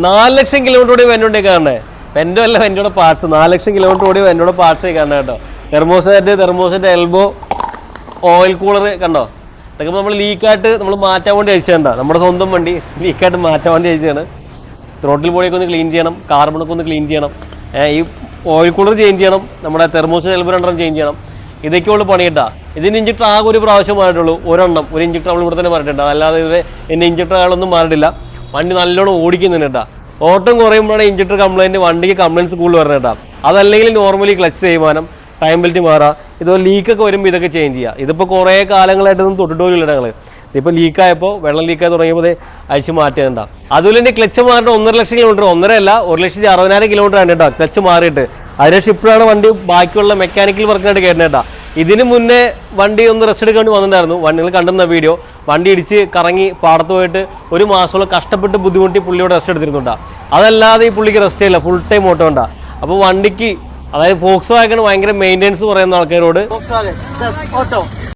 4 ലക്ഷം kilometre ഓടി വെന്റോണ്ടേ കാണണേ. Vento അല്ല, വെന്റോടെ പാർട്സ്. 4 ലക്ഷം കിലോമീറ്റർ ഓടി വെന്റോടെ പാർട്സ് കാണണം കേട്ടോ. തെർമോസിന്റെ എൽബോ, ഓയിൽ കൂളർ കണ്ടോ. ഇതൊക്കെ നമ്മൾ ലീക്കായിട്ട് നമ്മൾ മാറ്റാൻ വേണ്ടി അയച്ചേണ്ട. നമ്മുടെ സ്വന്തം വണ്ടി ലീക്കായിട്ട് മാറ്റാൻ വേണ്ടി അയച്ചതാണ്. ത്രോട്ടിൽ ബോഡിയൊക്കെ ഒന്ന് ക്ലീൻ ചെയ്യണം, കാർബണൊക്കെ ഒന്ന് ക്ലീൻ ചെയ്യണം, ഈ ഓയിൽ കൂളർ ചേഞ്ച് ചെയ്യണം, നമ്മുടെ തെർമോസിന്റെ എൽബോ 2 ചേഞ്ച് ചെയ്യണം. ഇതൊക്കെ ഉള്ളു പണിയിട്ടാ. ഇതിന് ഇഞ്ചക്ടർ ആകെ ഒരു പ്രാവശ്യം മാറിയിട്ടുള്ളൂ, ഒരെണ്ണം. ഒരു ഇഞ്ചക്ടർ നമ്മൾ ഇവിടെ തന്നെ മാറിയിട്ടുണ്ട്. അല്ലാതെ ഇത് എൻ്റെ ഇഞ്ചക്ടറുകളൊന്നും മാറിയിട്ടില്ല. വണ്ടി നല്ലോണം ഓടിക്കുന്നുണ്ട് കേട്ടോ. ഓട്ടം കുറയുമ്പോഴാണ് ഇഞ്ചക്ടർ കംപ്ലൈൻറ്റ്, വണ്ടിക്ക് കംപ്ലൈൻറ്റ്സ് കൂടുതൽ വരുന്നത് കേട്ടോ. അതല്ലെങ്കിൽ നോർമലി ക്ലച്ച് തീരുമാനം, ടൈം ബെൽറ്റ് മാറുക, ഇതുപോലെ ലീക്കൊക്കെ വരുമ്പോൾ ഇതൊക്കെ ചേഞ്ച് ചെയ്യുക. ഇതിപ്പോൾ കുറേ കാലങ്ങളായിട്ടൊന്നും തൊട്ടിട്ടില്ല ഞങ്ങൾ. ഇതിപ്പോൾ ലീക്കായപ്പോൾ, വെള്ളം ലീക്കായി തുടങ്ങിയപ്പോൾ അഴിച്ച് മാറ്റുന്നുണ്ടാവും. അതുപോലെ തന്നെ ക്ലച്ച് മാറിയിട്ട് 1.5 ലക്ഷം കിലോമീറ്റർ, 1.5 അല്ല 1,60,000 കിലോമീറ്റർ ആണ് കേട്ടോ ക്ലച്ച് മാറിയിട്ട്. അതിന് ഷിപ്പിലാണ് വണ്ടി ബാക്കിയുള്ള മെക്കാനിക്കൽ വർക്കിനായിട്ട് കയറുന്നത് കേട്ടോ. ഇതിന് മുന്നേ വണ്ടി ഒന്ന് റെസ്റ്റ് എടുക്കേണ്ടി വന്നിട്ടുണ്ടായിരുന്നു. നിങ്ങൾ കണ്ടുന്ന വീഡിയോ, വണ്ടി ഇടിച്ച് കറങ്ങി പാടത്ത് പോയിട്ട് 1 മാസത്തോളം കഷ്ടപ്പെട്ട് ബുദ്ധിമുട്ടി പുള്ളിയോട് റെസ്റ്റ് എടുത്തിരുന്നുണ്ടാ. അതല്ലാതെ ഈ പുള്ളിക്ക് റെസ്റ്റ് ഇല്ല, ഫുൾ ടൈം ഓട്ടോ ഉണ്ടാ. അപ്പോൾ വണ്ടിക്ക്, അതായത് ഫോക്സ് വാഗൺ ഭയങ്കര മെയിൻ്റെനൻസ് പറയുന്ന ആൾക്കാരോട്